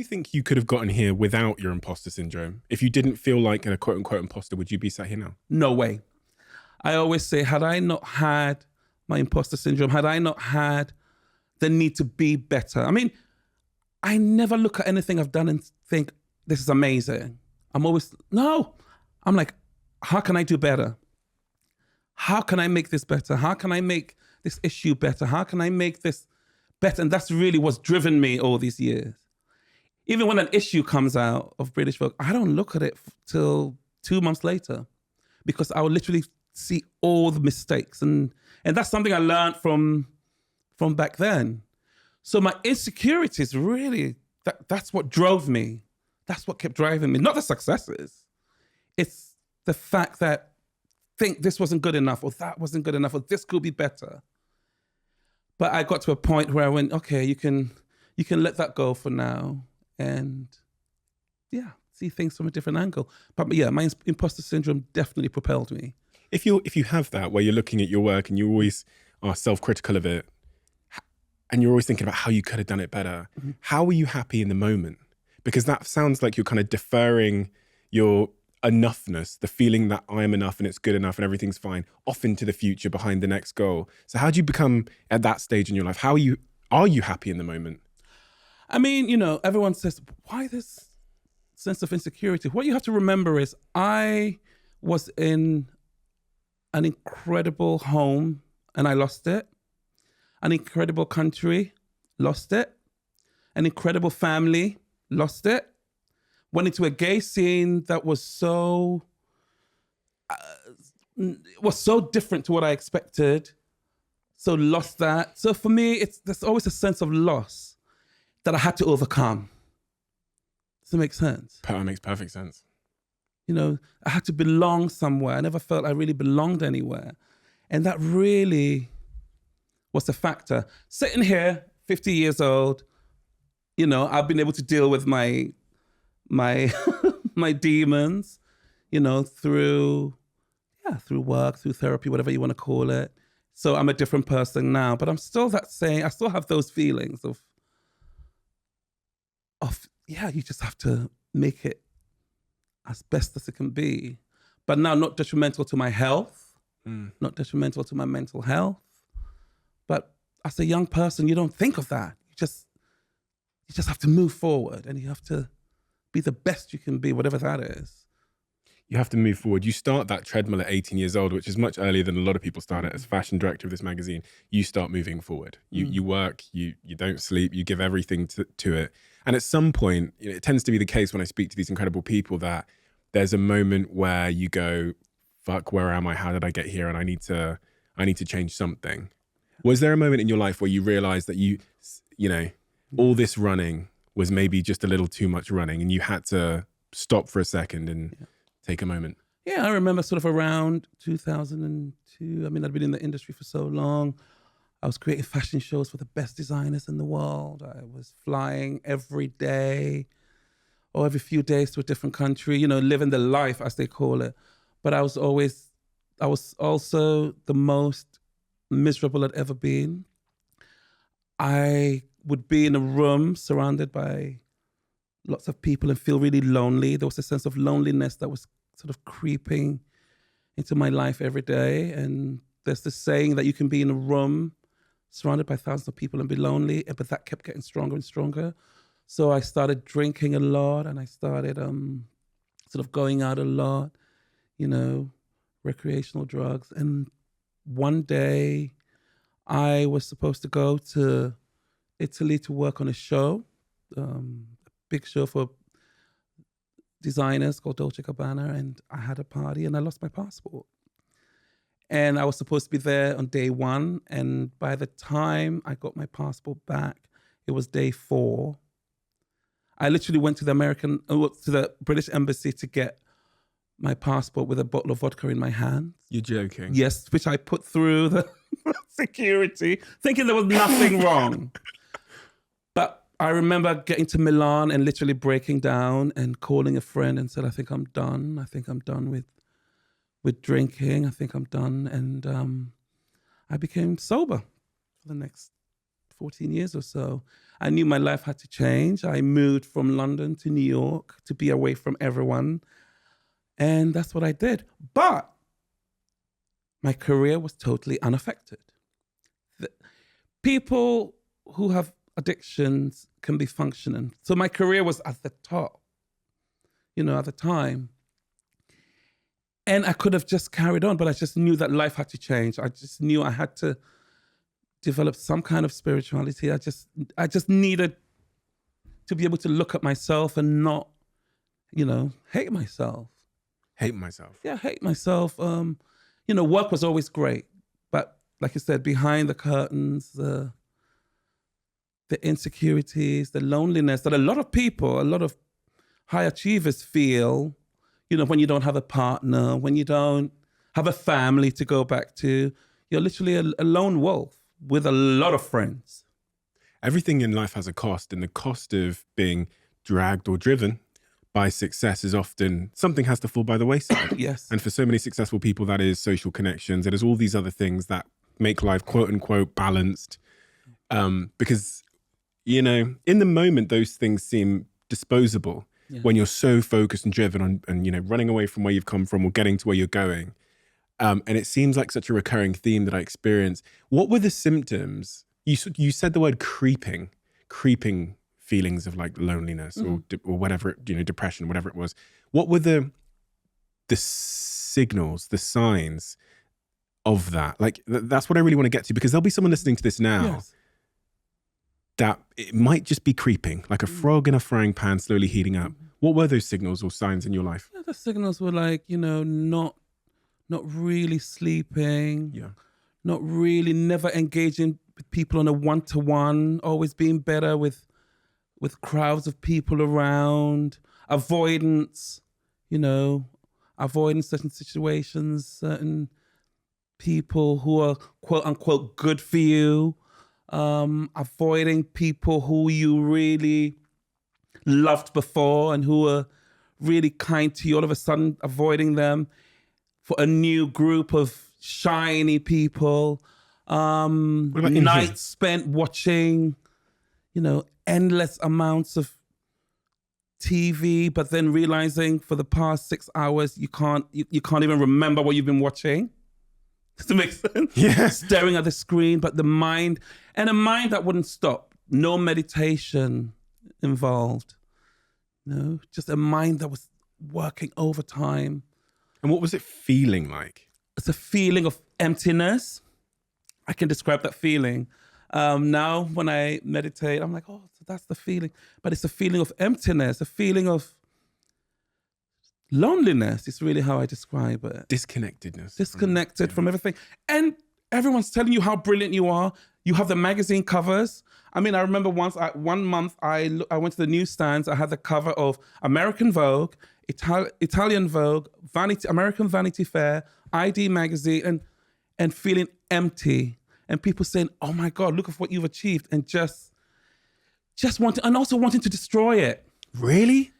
you think you could have gotten here without your imposter syndrome? If you didn't feel like a quote unquote imposter, would you be sat here now? No way. I always say, had I not had my imposter syndrome, had I not had the need to be better. I mean, I never look at anything I've done and think, this is amazing. I'm like, how can I do better? How can I make this better? How can I make this issue better? How can I make this better? And that's really what's driven me all these years. Even when an issue comes out of British Vogue, I don't look at it till 2 months later, because I will literally see all the mistakes. And that's something I learned from back then. So my insecurities really, that's what drove me. That's what kept driving me, not the successes. It's the fact that think this wasn't good enough, or that wasn't good enough, or this could be better. But I got to a point where I went, okay, you can let that go for now, and see things from a different angle. But yeah, my imposter syndrome definitely propelled me. If you have that, where you're looking at your work and you always are self-critical of it, and you're always thinking about how you could have done it better, how are you happy in the moment? Because that sounds like you're kind of deferring your enoughness, the feeling that I am enough and it's good enough and everything's fine, off into the future behind the next goal. So how do you become at that stage in your life? Are you happy in the moment? I mean, everyone says, why this sense of insecurity? What you have to remember is I was in an incredible home and I lost it. An incredible country, lost it. An incredible family, lost it. Went into a gay scene that was so different to what I expected. So lost that. So for me, there's always a sense of loss that I had to overcome. Does that make sense? That makes perfect sense. I had to belong somewhere. I never felt I really belonged anywhere. And that really was a factor. Sitting here, 50 years old, I've been able to deal with my my demons, through work, through therapy, whatever you want to call it. So I'm a different person now, but I'm still I still have those feelings of you just have to make it as best as it can be. But now not detrimental to my health, not detrimental to my mental health. But as a young person, you don't think of that. You just have to move forward, and you have to be the best you can be, whatever that is. You have to move forward. You start that treadmill at 18 years old, which is much earlier than a lot of people start it. As fashion director of this magazine, you start moving forward. You work, you don't sleep, you give everything to it. And at some point, it tends to be the case when I speak to these incredible people that there's a moment where you go, fuck, where am I? How did I get here? And I need to change something. Was there a moment in your life where you realized that all this running was maybe just a little too much running and you had to stop for a second and take a moment? Yeah, I remember sort of around 2002. I mean, I'd been in the industry for so long. I was creating fashion shows for the best designers in the world. I was flying every day or every few days to a different country, living the life, as they call it. But I was also the most miserable I'd ever been. I would be in a room surrounded by lots of people and feel really lonely. There was a sense of loneliness that was sort of creeping into my life every day. And there's this saying that you can be in a room surrounded by thousands of people and be lonely, but that kept getting stronger and stronger. So I started drinking a lot, and I started sort of going out a lot, recreational drugs. And one day I was supposed to go to Italy to work on a show, a big show for designers called Dolce & Gabbana, and I had a party and I lost my passport. And I was supposed to be there on day one, and by the time I got my passport back, it was day 4. I literally went to the British Embassy to get my passport with a bottle of vodka in my hand. You're joking? Yes, which I put through the security, thinking there was nothing wrong. But I remember getting to Milan and literally breaking down and calling a friend and said, I think I'm done. I think I'm done with drinking. I think I'm done. And I became sober for the next 14 years or so. I knew my life had to change. I moved from London to New York to be away from everyone. And that's what I did. But my career was totally unaffected. People who have addictions can be functioning. So my career was at the top, at the time. And I could have just carried on, but I just knew that life had to change. I just knew I had to develop some kind of spirituality. I just needed to be able to look at myself and not, hate myself. Hate myself. Yeah, hate myself. Work was always great. But like I said, behind the curtains, the insecurities, the loneliness that a lot of high achievers feel, when you don't have a partner, when you don't have a family to go back to, you're literally a lone wolf with a lot of friends. Everything in life has a cost, and the cost of being dragged or driven by success is often something has to fall by the wayside. Yes. And for so many successful people, that is social connections. It is all these other things that make life quote unquote balanced. Because, in the moment, those things seem disposable. Yeah. When you're so focused and driven on, and running away from where you've come from or getting to where you're going. And it seems like such a recurring theme that I experience. What were the symptoms? You said the word creeping feelings of like loneliness or whatever, depression, whatever it was. What were the signals, the signs of that? Like, that's what I really want to get to, because there'll be someone listening to this now. Yes. That it might just be creeping, like a frog in a frying pan slowly heating up. What were those signals or signs in your life? Yeah, the signals were like, not really sleeping, never engaging with people on a one-to-one, always being better with crowds of people around, avoidance, avoiding certain situations, certain people who are quote unquote good for you. Avoiding people who you really loved before and who were really kind to you, all of a sudden avoiding them for a new group of shiny people. Nights spent watching, endless amounts of TV, but then realizing for the past 6 hours, you can't even remember what you've been watching. Does that make sense? Yeah. Staring at the screen, but a mind that wouldn't stop. No meditation involved. Just a mind that was working overtime. And what was it feeling like? It's a feeling of emptiness. I can describe that feeling. Now, when I meditate, I'm like, oh, so that's the feeling. But it's a feeling of emptiness, a feeling of loneliness is really how I describe it. Disconnectedness. Disconnected from everything. And everyone's telling you how brilliant you are. You have the magazine covers. I mean, I remember one month I went to the newsstands. I had the cover of American Vogue, Italian Vogue, American Vanity Fair, ID magazine, and feeling empty. And people saying, oh my God, look at what you've achieved. And just wanting, and also wanting to destroy it. Really?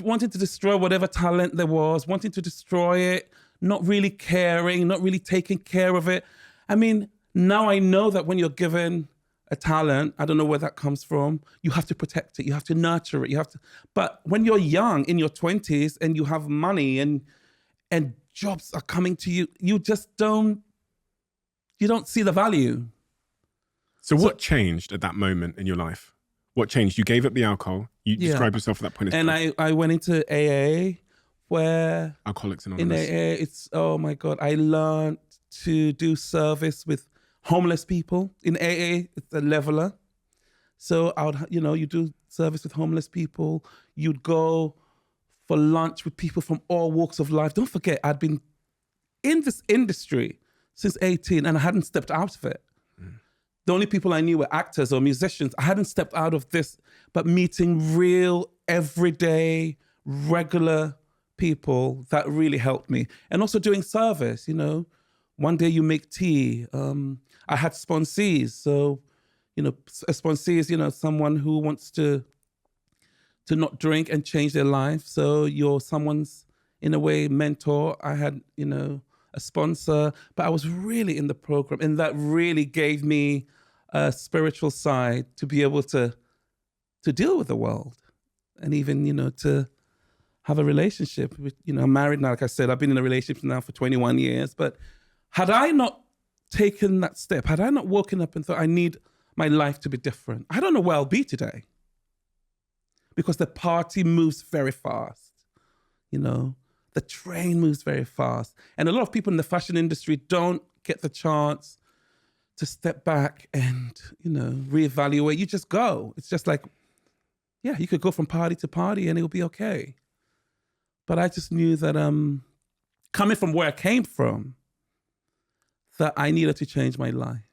Wanting to destroy whatever talent there was, wanting to destroy it, not really caring, not really taking care of it. I mean, now I know that when you're given a talent, I don't know where that comes from, you have to protect it, you have to nurture it, but when you're young, in your 20s, and you have money and jobs are coming to you, you don't see the value. So what changed at that moment in your life? What changed? You gave up the alcohol. You described yourself at that point. And I went into AA, where Alcoholics Anonymous. In AA, it's, oh my God, I learned to do service with homeless people. In AA, it's a leveler. So you do service with homeless people. You'd go for lunch with people from all walks of life. Don't forget, I'd been in this industry since 18 and I hadn't stepped out of it. The only people I knew were actors or musicians. I hadn't stepped out of this, but meeting real, everyday, regular people, that really helped me. And also doing service, One day you make tea. I had sponsees. So, a sponsee is, someone who wants to not drink and change their life. So you're someone's, in a way, mentor. I had, a sponsor, but I was really in the program. And that really gave me a spiritual side to be able to to deal with the world, and even, you know, to have a relationship with, you know, I'm married now. Like I said, I've been in a relationship now for 21 years, but had I not taken that step, had I not woken up and thought I need my life to be different, I don't know where I'll be today, because the party moves very fast, you know, the train moves very fast. And a lot of people in the fashion industry don't get the chance to step back and, you know, reevaluate. You just go. It's just like, yeah, you could go from party to party and it'll be okay. But I just knew that coming from where I came from, that I needed to change my life.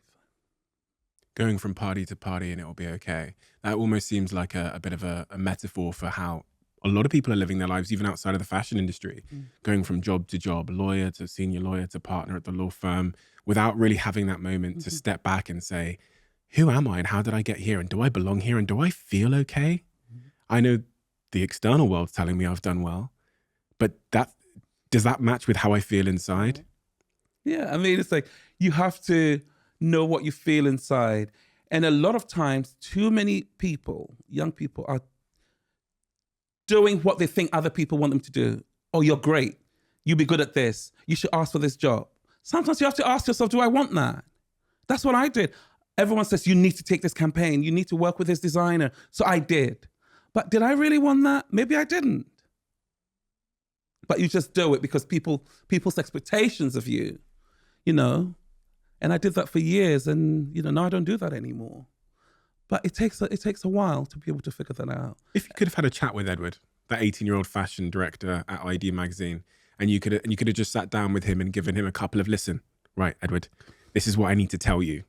Going from party to party and it will be okay. That almost seems like a bit of a metaphor for how a lot of people are living their lives, even outside of the fashion industry, going from job to job, lawyer to senior lawyer to partner at the law firm, without really having that moment to step back and say, who am I and how did I get here? And do I belong here? And do I feel okay? I know the external world's telling me I've done well, but does that match with how I feel inside? Yeah, I mean, it's like you have to know what you feel inside. And a lot of times, too many people, young people, are doing what they think other people want them to do. Oh, you're great. You'll be good at this. You should ask for this job. Sometimes you have to ask yourself, do I want that? That's what I did. Everyone says, you need to take this campaign. You need to work with this designer. So I did. But did I really want that? Maybe I didn't. But you just do it because people's expectations of you, you know. And I did that for years, and, you know, now I don't do that anymore. But it takes a while to be able to figure that out. If you could have had a chat with Edward, that 18-year-old fashion director at ID magazine, and you could have just sat down with him and given him a couple of listen, right, Edward, this is what I need to tell you.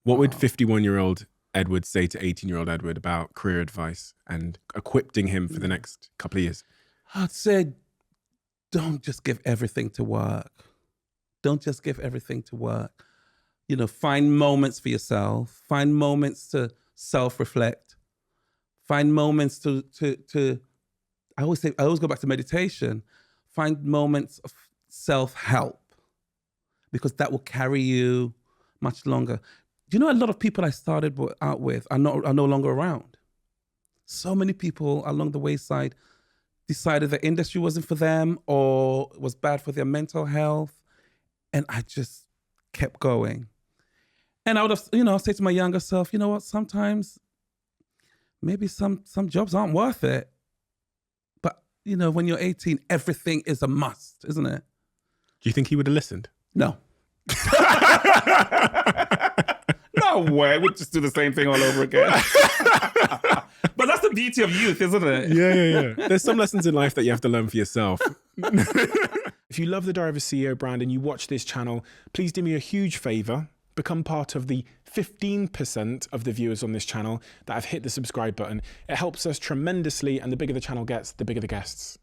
What would 51-year-old Edward say to 18-year-old Edward about career advice and equipping him for the next couple of years? I'd say, don't just give everything to work. Don't just give everything to work. You know, find moments for yourself. Find moments to self-reflect. Find moments to I always go back to meditation. Find moments of self-help, because that will carry you much longer. Do you know a lot of people I started out with are no longer around? So many people along the wayside decided the industry wasn't for them or was bad for their mental health. And I just kept going. And I would have, you know, say to my younger self, you know what, sometimes maybe some jobs aren't worth it. But, you know, when you're 18, everything is a must, isn't it? Do you think he would have listened? No. No way. We'd just do the same thing all over again. But that's the beauty of youth, isn't it? Yeah. There's some lessons in life that you have to learn for yourself. If you love the Diary of a CEO brand and you watch this channel, please do me a huge favor. Become part of the 15% of the viewers on this channel that have hit the subscribe button. It helps us tremendously, and the bigger the channel gets, the bigger the guests.